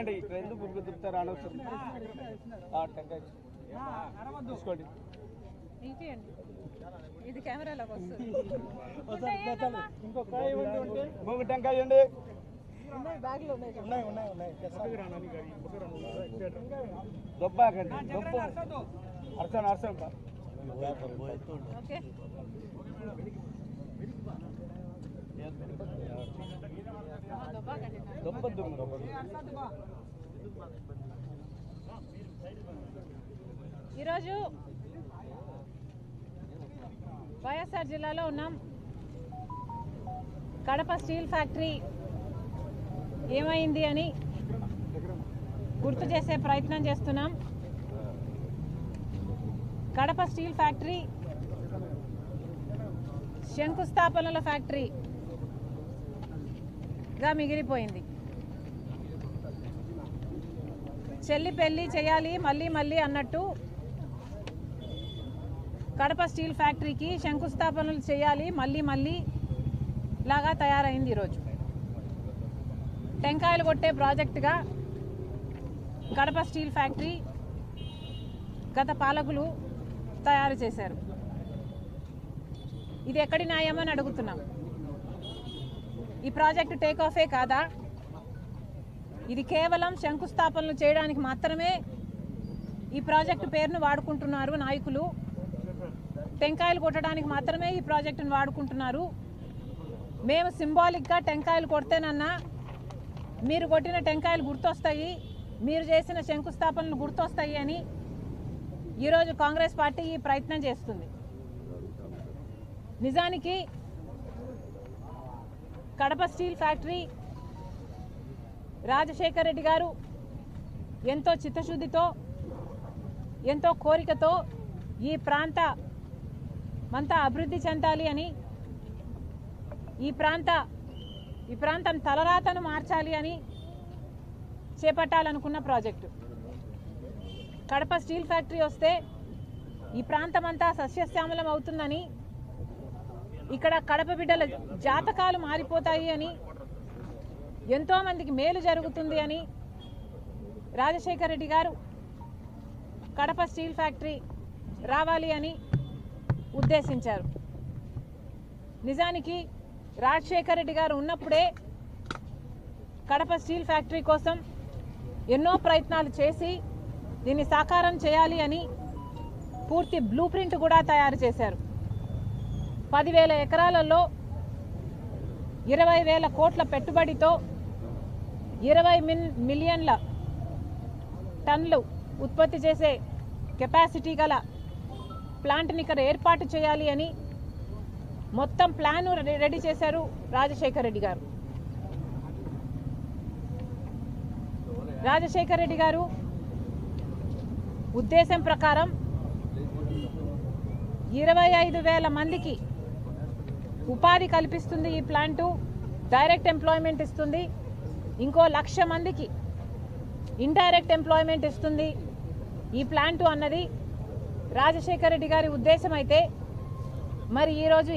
దొబ్బకండి ఇక్కడ ఎందుకు దుబ్బుతారు అనవసరం టెంకాయ తీసుకోండి ఇది కెమెరాలోకి వస్తుంది ఇంకొక టెంకాయ ఇవ్వండి దొబ్బకండి దొబ్బ అర్థం అర్థం దొబ్బద్దు ఈరోజు వైఎస్ఆర్ జిల్లాలో ఉన్నాం. కడప స్టీల్ ఫ్యాక్టరీ ఏమైంది అని గుర్తు చేసే ప్రయత్నం చేస్తున్నాం. కడప స్టీల్ ఫ్యాక్టరీ శంకుస్థాపనల ఫ్యాక్టరీగా మిగిలిపోయింది. చెల్లి పెళ్లి చేయాలి మళ్ళీ మళ్ళీ అన్నట్టు కడప స్టీల్ ఫ్యాక్టరీకి శంకుస్థాపనలు చేయాలి మళ్ళీ మళ్ళీ లాగా తయారైంది. ఈరోజు టెంకాయలు కొట్టే ప్రాజెక్టుగా కడప స్టీల్ ఫ్యాక్టరీ గత పాలకులు తయారు చేశారు. ఇది ఎక్కడి న్యాయమని అడుగుతున్నాం. ఈ ప్రాజెక్టు టేక్ ఆఫే కాదా? ఇది కేవలం శంకుస్థాపనలు చేయడానికి మాత్రమే ఈ ప్రాజెక్టు పేరును వాడుకుంటున్నారు నాయకులు. టెంకాయలు కొట్టడానికి మాత్రమే ఈ ప్రాజెక్టును వాడుకుంటున్నారు. మేము సింబాలిక్గా టెంకాయలు కొడితేనన్నా మీరు కొట్టిన టెంకాయలు గుర్తొస్తాయి, మీరు చేసిన శంకుస్థాపనలు గుర్తొస్తాయి అని ఈరోజు కాంగ్రెస్ పార్టీ ఈ ప్రయత్నం చేస్తుంది. నిజానికి కడప స్టీల్ ఫ్యాక్టరీ రాజశేఖర్ రెడ్డి గారు ఎంతో చిత్తశుద్ధితో ఎంతో కోరికతో ఈ ప్రాంతమంతా అభివృద్ధి చెందాలి అని ఈ ప్రాంతం తలరాతను మార్చాలి అని చేపట్టాలనుకున్న ప్రాజెక్టు. కడప స్టీల్ ఫ్యాక్టరీ వస్తే ఈ ప్రాంతమంతా సస్యశ్యామలం అవుతుందని, ఇక్కడ కడప బిడ్డల జాతకాలు మారిపోతాయి అని, ఎంతోమందికి మేలు జరుగుతుంది అని రాజశేఖర్ రెడ్డి గారు కడప స్టీల్ ఫ్యాక్టరీ రావాలి అని ఉద్దేశించారు. నిజానికి రాజశేఖర్ రెడ్డి గారు ఉన్నప్పుడే కడప స్టీల్ ఫ్యాక్టరీ కోసం ఎన్నో ప్రయత్నాలు చేసి దీన్ని సాకారం చేయాలి అని పూర్తి బ్లూ ప్రింట్ కూడా తయారు చేశారు. 10,000 ఎకరాలలో 20,000 కోట్ల పెట్టుబడితో 20 మిలియన్ల టన్నులు ఉత్పత్తి చేసే కెపాసిటీ గల ప్లాంట్ని ఇక్కడ ఏర్పాటు చేయాలి అని మొత్తం ప్లాన్ రెడీ చేశారు రాజశేఖర్ రెడ్డి గారు. రాజశేఖర్ రెడ్డి గారు ఉద్దేశం ప్రకారం 25,000 మందికి ఉపాధి కల్పిస్తుంది ఈ ప్లాంటు, డైరెక్ట్ ఎంప్లాయ్మెంట్ ఇస్తుంది. ఇంకో 1,00,000 మందికి ఇండైరెక్ట్ ఎంప్లాయ్మెంట్ ఇస్తుంది ఈ ప్లాంటు అన్నది రాజశేఖర్ రెడ్డి గారి ఉద్దేశం అయితే, మరి ఈరోజు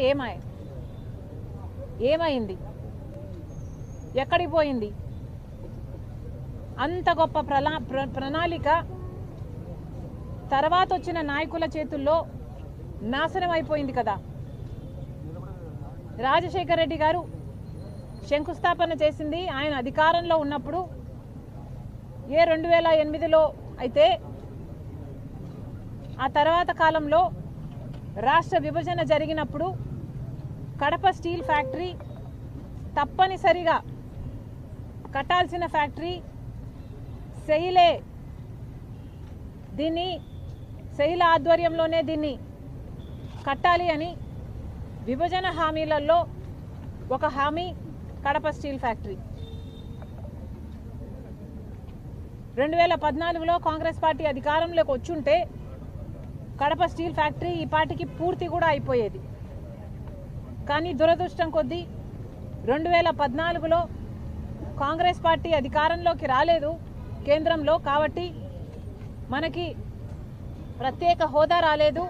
ఏమైంది? ఎక్కడికి పోయింది? అంత గొప్ప ప్రణాళిక తర్వాత వచ్చిన నాయకుల చేతుల్లో నాశనం అయిపోయింది కదా. రాజశేఖర్ రెడ్డి గారు శంకుస్థాపన చేసింది ఆయన అధికారంలో ఉన్నప్పుడు. 2008లో అయితే ఆ తర్వాత కాలంలో రాష్ట్ర విభజన జరిగినప్పుడు కడప స్టీల్ ఫ్యాక్టరీ తప్పనిసరిగా కట్టాల్సిన ఫ్యాక్టరీ. సెయిల ఆధ్వర్యంలోనే దీన్ని కట్టాలి అని విభజన హామీలలో ఒక హామీ కడప స్టీల్ ఫ్యాక్టరీ. 2014లో కాంగ్రెస్ పార్టీ అధికారంలోకి వచ్చుంటే కడప స్టీల్ ఫ్యాక్టరీ ఈ పార్టీకి పూర్తి కూడా అయిపోయేది. కానీ దురదృష్టం కొద్దీ 2014లో కాంగ్రెస్ పార్టీ అధికారంలోకి రాలేదు కేంద్రంలో, కాబట్టి మనకి ప్రత్యేక హోదా రాలేదు.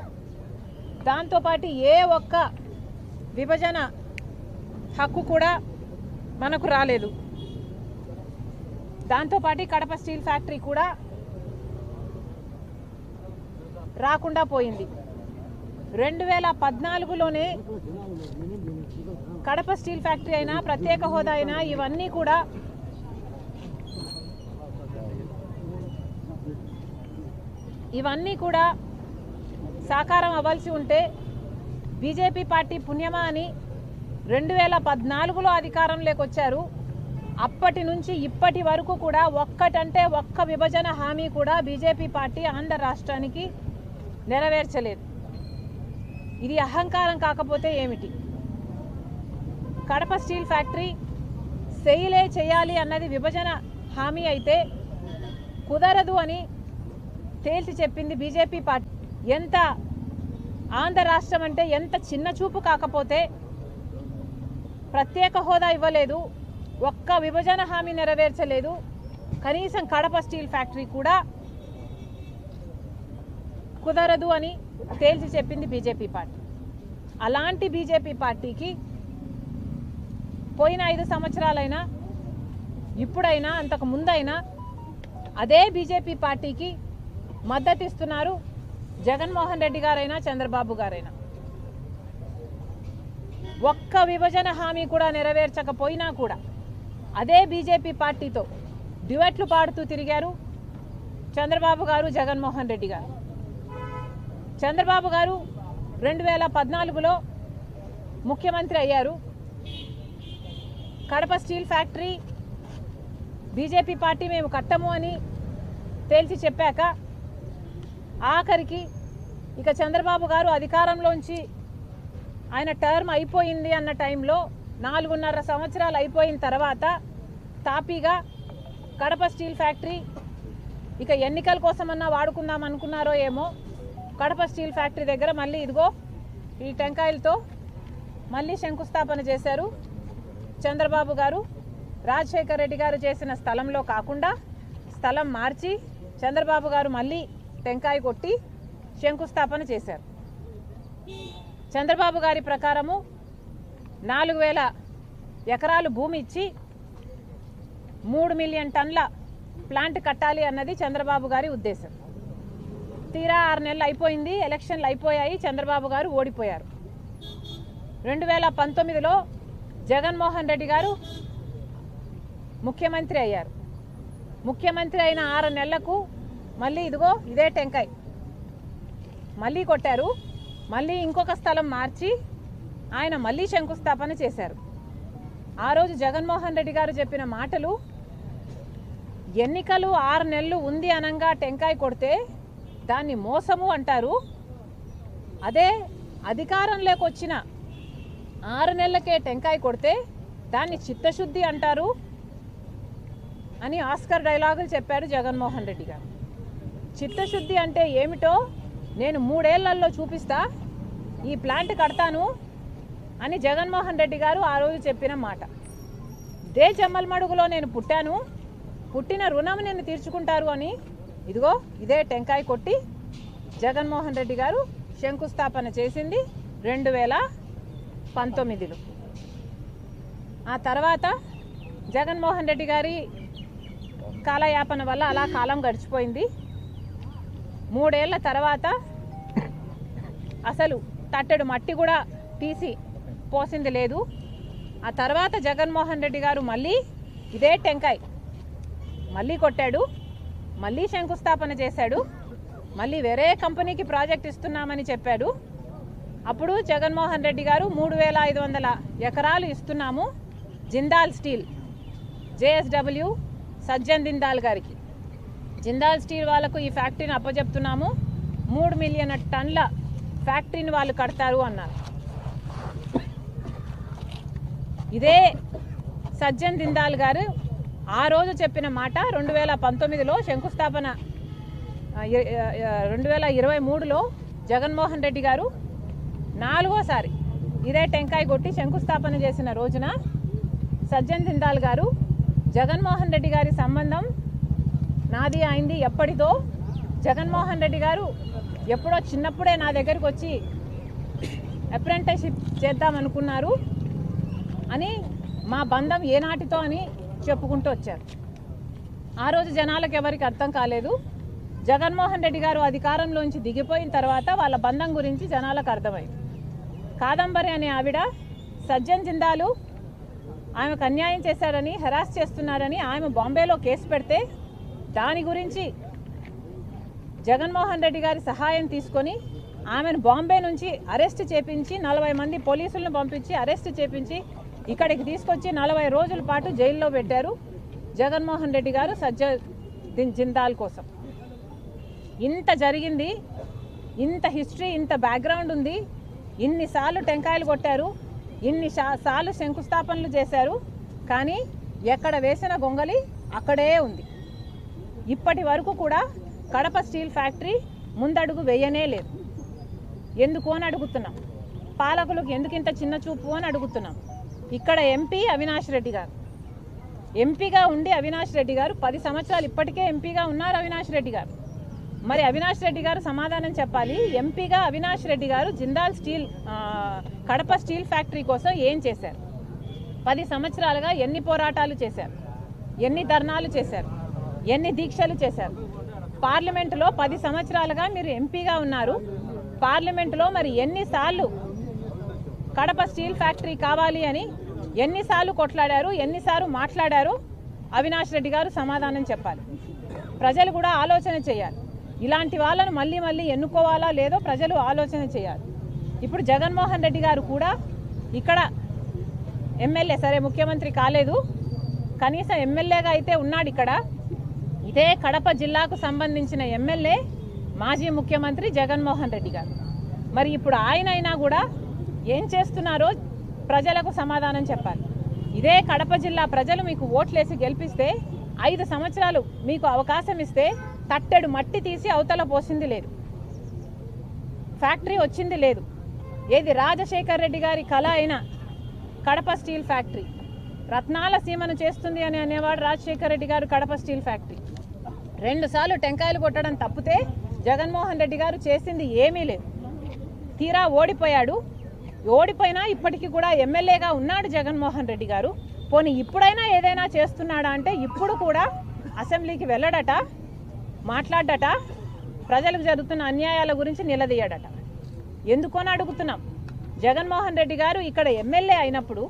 దాంతోపాటు ఏ ఒక్క విభజన హక్కు కూడా మనకు రాలేదు. దాంతోపాటు కడప స్టీల్ ఫ్యాక్టరీ కూడా రాకుండా పోయింది. 2014లోనే కడప స్టీల్ ఫ్యాక్టరీ అయినా, ప్రత్యేక హోదా అయినా, ఇవన్నీ కూడా సాకారం అవ్వాల్సి ఉంటే బీజేపీ పార్టీ పుణ్యమా అని 2014లో అధికారంలోకి వచ్చారు. అప్పటి నుంచి ఇప్పటి వరకు కూడా ఒక్క విభజన హామీ కూడా బీజేపీ పార్టీ ఆంధ్ర రాష్ట్రానికి నెరవేర్చలేదు. ఇది అహంకారం కాకపోతే ఏమిటి? కడప స్టీల్ ఫ్యాక్టరీ సెయిలే చేయాలి అన్నది విభజన హామీ అయితే కుదరదు అని తేల్చి చెప్పింది బీజేపీ పార్టీ. ఎంత ఆంధ్ర రాష్ట్రం అంటే ఎంత చిన్న చూపు కాకపోతే ప్రత్యేక హోదా ఇవ్వలేదు, ఒక్క విభజన హామీ నెరవేర్చలేదు, కనీసం కడప స్టీల్ ఫ్యాక్టరీ కూడా కుదరదు అని తేల్చి చెప్పింది బీజేపీ పార్టీ. అలాంటి బీజేపీ పార్టీకి పోయిన 5 సంవత్సరాలైనా, ఇప్పుడైనా, అంతకు ముందైనా అదే బీజేపీ పార్టీకి మద్దతు ఇస్తున్నారు జగన్మోహన్ రెడ్డి గారైనా, చంద్రబాబు గారైనా. ఒక్క విభజన హామీ కూడా నెరవేర్చకపోయినా కూడా అదే బీజేపీ పార్టీతో డ్యూయెట్లు పాడుతూ తిరిగారు చంద్రబాబు గారు, జగన్మోహన్ రెడ్డి గారు. చంద్రబాబు గారు 2014లో ముఖ్యమంత్రి అయ్యారు. Kadapa steel factory BJP party మేము కట్టము అని తేల్చి చెప్పాక ఆఖరికి ఇక చంద్రబాబు గారు అధికారంలోంచి ఆయన టర్మ్ అయిపోయింది అన్న టైంలో 4.5 సంవత్సరాలు అయిపోయిన తర్వాత తాపీగా కడప స్టీల్ ఫ్యాక్టరీ ఇక ఎన్నికల కోసమన్నా వాడుకుందాం అనుకున్నారో ఏమో, కడప స్టీల్ ఫ్యాక్టరీ దగ్గర మళ్ళీ ఇదిగో ఈ టెంకాయలతో మళ్ళీ శంకుస్థాపన చేశారు చంద్రబాబు గారు. రాజశేఖర్ రెడ్డి గారు చేసిన స్థలంలో కాకుండా స్థలం మార్చి చంద్రబాబు గారు మళ్ళీ టెంకాయ కొట్టి శంకుస్థాపన చేశారు. చంద్రబాబు గారి ప్రకారము 4,000 ఎకరాలు భూమి ఇచ్చి 3 మిలియన్ టన్నుల ప్లాంట్ కట్టాలి అన్నది చంద్రబాబు గారి ఉద్దేశం. తీరా 6 నెలలు అయిపోయింది, ఎలక్షన్లు అయిపోయాయి, చంద్రబాబు గారు ఓడిపోయారు. 2019లో జగన్మోహన్ రెడ్డి గారు ముఖ్యమంత్రి అయ్యారు. ముఖ్యమంత్రి అయిన 6 నెలలకు మళ్ళీ ఇదిగో ఇదే టెంకాయ మళ్ళీ కొట్టారు. మళ్ళీ ఇంకొక స్థలం మార్చి ఆయన మళ్ళీ శంకుస్థాపన చేశారు. ఆ రోజు జగన్మోహన్ రెడ్డి గారు చెప్పిన మాటలు, ఎన్నికలు 6 నెలలు ఉంది అనంగా టెంకాయ కొడితే దాన్ని మోసము అంటారు, అదే అధికారంలోకి వచ్చిన 6 నెలలకే టెంకాయ కొడితే దాన్ని చిత్తశుద్ధి అంటారు అని ఆస్కర్ డైలాగులు చెప్పారు జగన్మోహన్ రెడ్డి గారు. చిత్తశుద్ధి అంటే ఏమిటో నేను 3 ఏళ్లలో చూపిస్తా, ఈ ప్లాంట్ కడతాను అని జగన్మోహన్ రెడ్డి గారు ఆ రోజు చెప్పిన మాట. దే జమ్మలమడుగులో నేను పుట్టాను, పుట్టిన రుణం నేను తీర్చుకుంటారు అని ఇదిగో ఇదే టెంకాయ కొట్టి జగన్మోహన్ రెడ్డి గారు శంకుస్థాపన చేసింది 2019లో. ఆ తర్వాత జగన్మోహన్ రెడ్డి గారి కాలయాపన వల్ల అలా కాలం గడిచిపోయింది. 3 ఏళ్ల తర్వాత అసలు తట్టెడు మట్టి కూడా తీసి పోసింది లేదు. ఆ తర్వాత జగన్మోహన్ రెడ్డి గారు మళ్ళీ ఇదే టెంకాయ మళ్ళీ కొట్టాడు, మళ్ళీ శంకుస్థాపన చేశాడు, మళ్ళీ వేరే కంపెనీకి ప్రాజెక్ట్ ఇస్తున్నామని చెప్పాడు. అప్పుడు జగన్మోహన్ రెడ్డి గారు 3,500 ఎకరాలు ఇస్తున్నాము జిందాల్ స్టీల్, జేఎస్డబ్ల్యూ సజ్జన్ జిందాల్ గారికి, జిందాల్ స్టీల్ వాళ్ళకు ఈ ఫ్యాక్టరీని అప్పచెప్తున్నాము, 3 మిలియన్ టన్నుల ఫ్యాక్టరీని వాళ్ళు కడతారు అన్నారు. ఇదే సజ్జన్ జిందాల్ గారు ఆ రోజు చెప్పిన మాట 2019లో శంకుస్థాపన, 2023లో జగన్మోహన్ రెడ్డి గారు 4వసారి ఇదే టెంకాయ కొట్టి శంకుస్థాపన చేసిన రోజున సజ్జన్ జిందాల్ గారు జగన్మోహన్ రెడ్డి గారి సంబంధం నాది అయింది ఎప్పటిదో, జగన్మోహన్ రెడ్డి గారు ఎప్పుడో చిన్నప్పుడే నా దగ్గరికి వచ్చి అప్రెంటిస్షిప్ చేద్దామనుకున్నారు అని, మా బంధం ఏనాటితో అని చెప్పుకుంటూ వచ్చారు. ఆ రోజు జనాలకు ఎవరికి అర్థం కాలేదు. జగన్మోహన్ రెడ్డి గారు అధికారంలోంచి దిగిపోయిన తర్వాత వాళ్ళ బంధం గురించి జనాలకు అర్థమైంది. కాదంబరి అనే ఆవిడ సజ్జన్ జిందాలు ఆమెకు అన్యాయం చేశారని, హెరాస్ చేస్తున్నారని ఆమె బాంబేలో కేసు పెడితే దాని గురించి జగన్మోహన్ రెడ్డి గారి సహాయం తీసుకొని ఆమెను బాంబే నుంచి అరెస్ట్ చేపించి 40 మంది పోలీసులను పంపించి అరెస్ట్ చేపించి ఇక్కడికి తీసుకొచ్చి 40 రోజుల పాటు జైల్లో పెట్టారు జగన్మోహన్ రెడ్డి గారు సజ్జన్ జిందాల్ కోసం. ఇంత జరిగింది, ఇంత హిస్టరీ, ఇంత బ్యాక్గ్రౌండ్ ఉంది. ఇన్నిసార్లు టెంకాయలు కొట్టారు, ఇన్నిసార్లు శంకుస్థాపనలు చేశారు, కానీ ఎక్కడ వేసిన గొంగలి అక్కడే ఉంది. ఇప్పటి వరకు కూడా కడప స్టీల్ ఫ్యాక్టరీ ముందడుగు వేయనే లేదు. ఎందుకు అని అడుగుతున్నాం. పాలకులకు ఎందుకు ఇంత చిన్న చూపు అని అడుగుతున్నాం. ఇక్కడ ఎంపీ అవినాష్ రెడ్డి గారు, ఎంపీగా ఉండి అవినాష్ రెడ్డి గారు 10 సంవత్సరాలు ఇప్పటికే ఎంపీగా ఉన్నారు అవినాష్ రెడ్డి గారు. మరి అవినాష్ రెడ్డి గారు సమాధానం చెప్పాలి. ఎంపీగా అవినాష్ రెడ్డి గారు Jindal steel Kadapa steel factory కోసం ఏం చేశారు? 10 సంవత్సరాలుగా ఎన్ని పోరాటాలు చేశారు, ఎన్ని ధర్నాలు చేశారు, ఎన్ని దీక్షలు చేశారు? పార్లమెంటులో 10 సంవత్సరాలుగా మీరు ఎంపీగా ఉన్నారు. పార్లమెంటులో మరి ఎన్నిసార్లు కడప స్టీల్ ఫ్యాక్టరీ కావాలి అని ఎన్నిసార్లు కొట్లాడారు, ఎన్నిసార్లు మాట్లాడారు? అవినాష్ రెడ్డి గారు సమాధానం చెప్పాలి. ప్రజలు కూడా ఆలోచన చేయాలి. ఇలాంటి వాళ్ళను మళ్ళీ మళ్ళీ ఎన్నుకోవాలా లేదో ప్రజలు ఆలోచన చేయాలి. ఇప్పుడు జగన్మోహన్ రెడ్డి గారు కూడా ఇక్కడ ఎమ్మెల్యే, సరే ముఖ్యమంత్రి కాలేదు, కనీసం ఎమ్మెల్యేగా అయితే ఉన్నాడు. ఇక్కడ ఇదే కడప జిల్లాకు సంబంధించిన ఎమ్మెల్యే మాజీ ముఖ్యమంత్రి జగన్మోహన్ రెడ్డి గారు. మరి ఇప్పుడు ఆయన అయినా కూడా ఏం చేస్తున్నారో ప్రజలకు సమాధానం చెప్పాలి. ఇదే కడప జిల్లా ప్రజలు మీకు ఓట్లేసి గెలిపిస్తే 5 సంవత్సరాలు మీకు అవకాశం ఇస్తే తట్టెడు మట్టి తీసి అవతల పోసింది లేదు, ఫ్యాక్టరీ వచ్చింది లేదు. ఏది రాజశేఖర్ రెడ్డి గారి కళ అయిన కడప స్టీల్ ఫ్యాక్టరీ రత్నాల సీమను చేస్తుంది అని అనేవాడు రాజశేఖర్ రెడ్డి గారు. కడప స్టీల్ ఫ్యాక్టరీ 2 సార్లు టెంకాయలు కొట్టడం తప్పితే జగన్మోహన్ రెడ్డి గారు చేసింది ఏమీ లేదు. తీరా ఓడిపోయాడు. ఓడిపోయినా ఇప్పటికీ కూడా ఎమ్మెల్యేగా ఉన్నాడు జగన్మోహన్ రెడ్డి గారు. పోనీ ఇప్పుడైనా ఏదైనా చేస్తున్నాడా అంటే ఇప్పుడు కూడా అసెంబ్లీకి వెళ్ళడట, మాట్లాడట, ప్రజలకు జరుగుతున్న అన్యాయాల గురించి నిలదీయడట. ఎందుకని అడుగుతున్నాం. జగన్మోహన్ రెడ్డి గారు ఇక్కడ ఎమ్మెల్యే అయినప్పుడు,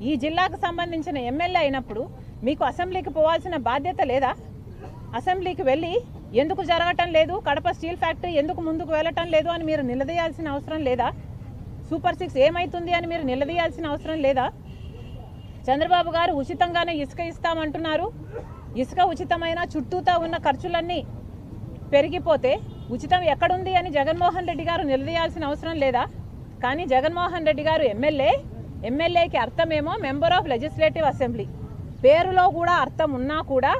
ఈ జిల్లాకు సంబంధించిన ఎమ్మెల్యే అయినప్పుడు మీకు అసెంబ్లీకి పోవాల్సిన బాధ్యత లేదా? అసెంబ్లీకి వెళ్ళి ఎందుకు జరగటం లేదు, కడప స్టీల్ ఫ్యాక్టరీ ఎందుకు ముందుకు వెళ్ళటం లేదు అని మీరు నిలదీయాల్సిన అవసరం లేదా? సూపర్ 6 ఏమవుతుంది అని మీరు నిలదీయాల్సిన అవసరం లేదా? చంద్రబాబు గారు ఉచితంగానే ఇసుక ఇస్తామంటున్నారు. ఇసుక ఉచితమైన చుట్టూతా ఉన్న ఖర్చులన్నీ పెరిగిపోతే ఉచితం ఎక్కడుంది అని జగన్మోహన్ రెడ్డి గారు నిలదీయాల్సిన అవసరం లేదా? కానీ జగన్మోహన్ రెడ్డి గారు ఎమ్మెల్యేకి అర్థమేమో మెంబర్ ఆఫ్ లెజిస్లేటివ్ అసెంబ్లీ, పేరులో కూడా అర్థం ఉన్నా కూడా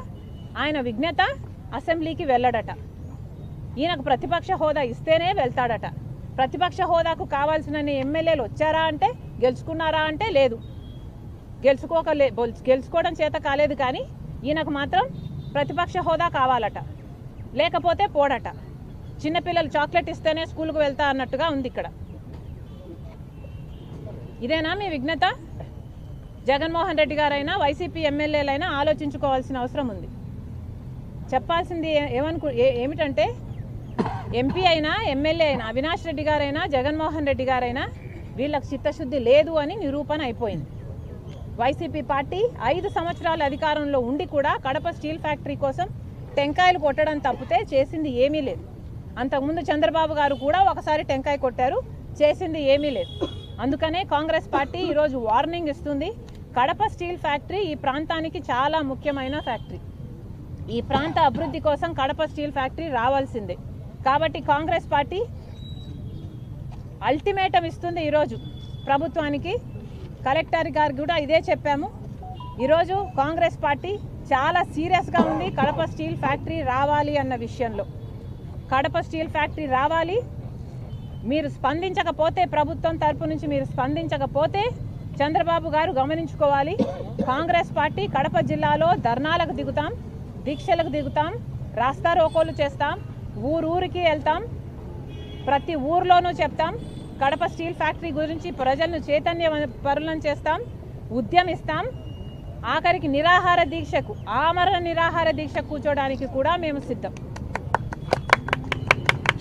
ఆయన విజ్ఞత అసెంబ్లీకి వెళ్ళడట. ఈయనకు ప్రతిపక్ష హోదా ఇస్తేనే వెళ్తాడట. ప్రతిపక్ష హోదాకు కావాల్సిన ఎమ్మెల్యేలు వచ్చారా అంటే, గెలుచుకున్నారా అంటే లేదు, గెలుచుకోవడం చేత కాలేదు. కానీ ఈయనకు మాత్రం ప్రతిపక్ష హోదా కావాలట, లేకపోతే పోడట. చిన్నపిల్లలు చాక్లెట్ ఇస్తేనే స్కూల్కు వెళ్తా అన్నట్టుగా ఉంది ఇక్కడ. ఇదేనా మీ విజ్ఞత? జగన్మోహన్ రెడ్డి గారైనా వైసీపీ ఎమ్మెల్యేలైనా ఆలోచించుకోవాల్సిన అవసరం ఉంది. చెప్పాల్సింది ఏమిటంటే ఎంపీ అయినా ఎమ్మెల్యే అయినా అవినాష్ రెడ్డి గారైనా జగన్మోహన్ రెడ్డి గారైనా వీళ్ళకి చిత్తశుద్ధి లేదు అని నిరూపణ అయిపోయింది. వైసీపీ పార్టీ 5 సంవత్సరాల అధికారంలో ఉండి కూడా కడప స్టీల్ ఫ్యాక్టరీ కోసం టెంకాయలు కొట్టడం తప్పితే చేసింది ఏమీ లేదు. అంతకుముందు చంద్రబాబు గారు కూడా ఒకసారి టెంకాయ కొట్టారు, చేసింది ఏమీ లేదు. అందుకనే కాంగ్రెస్ పార్టీ ఈరోజు వార్నింగ్ ఇస్తుంది. కడప స్టీల్ ఫ్యాక్టరీ ఈ ప్రాంతానికి చాలా ముఖ్యమైన ఫ్యాక్టరీ. ఈ ప్రాంత అభివృద్ధి కోసం కడప స్టీల్ ఫ్యాక్టరీ రావాల్సిందే. కాబట్టి కాంగ్రెస్ పార్టీ అల్టిమేటం ఇస్తుంది ఈరోజు ప్రభుత్వానికి. కలెక్టర్ గారు కూడా ఇదే చెప్పాము. ఈరోజు కాంగ్రెస్ పార్టీ చాలా సీరియస్గా ఉంది కడప స్టీల్ ఫ్యాక్టరీ రావాలి అన్న విషయంలో. కడప స్టీల్ ఫ్యాక్టరీ రావాలి. మీరు స్పందించకపోతే, ప్రభుత్వం తరపు నుంచి మీరు స్పందించకపోతే చంద్రబాబు గారు గమనించుకోవాలి. కాంగ్రెస్ పార్టీ కడప జిల్లాలో ధర్నాలకు దిగుతాం, దీక్షలకు దిగుతాం, రాస్తా రోకోలు చేస్తాం, ఊరూరికి వెళ్తాం, ప్రతి ఊర్లోనూ చెప్తాం. కడప స్టీల్ ఫ్యాక్టరీ గురించి ప్రజలను చైతన్యపరులను చేస్తాం, ఉద్యమిస్తాం. ఆఖరికి నిరాహార దీక్షకు, ఆమరణ నిరాహార దీక్ష కూర్చోడానికి కూడా మేము సిద్ధం.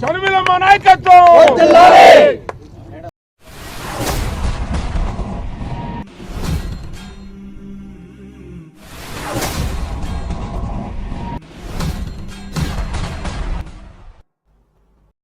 షర్మిలమ్మ నాయకత్వం.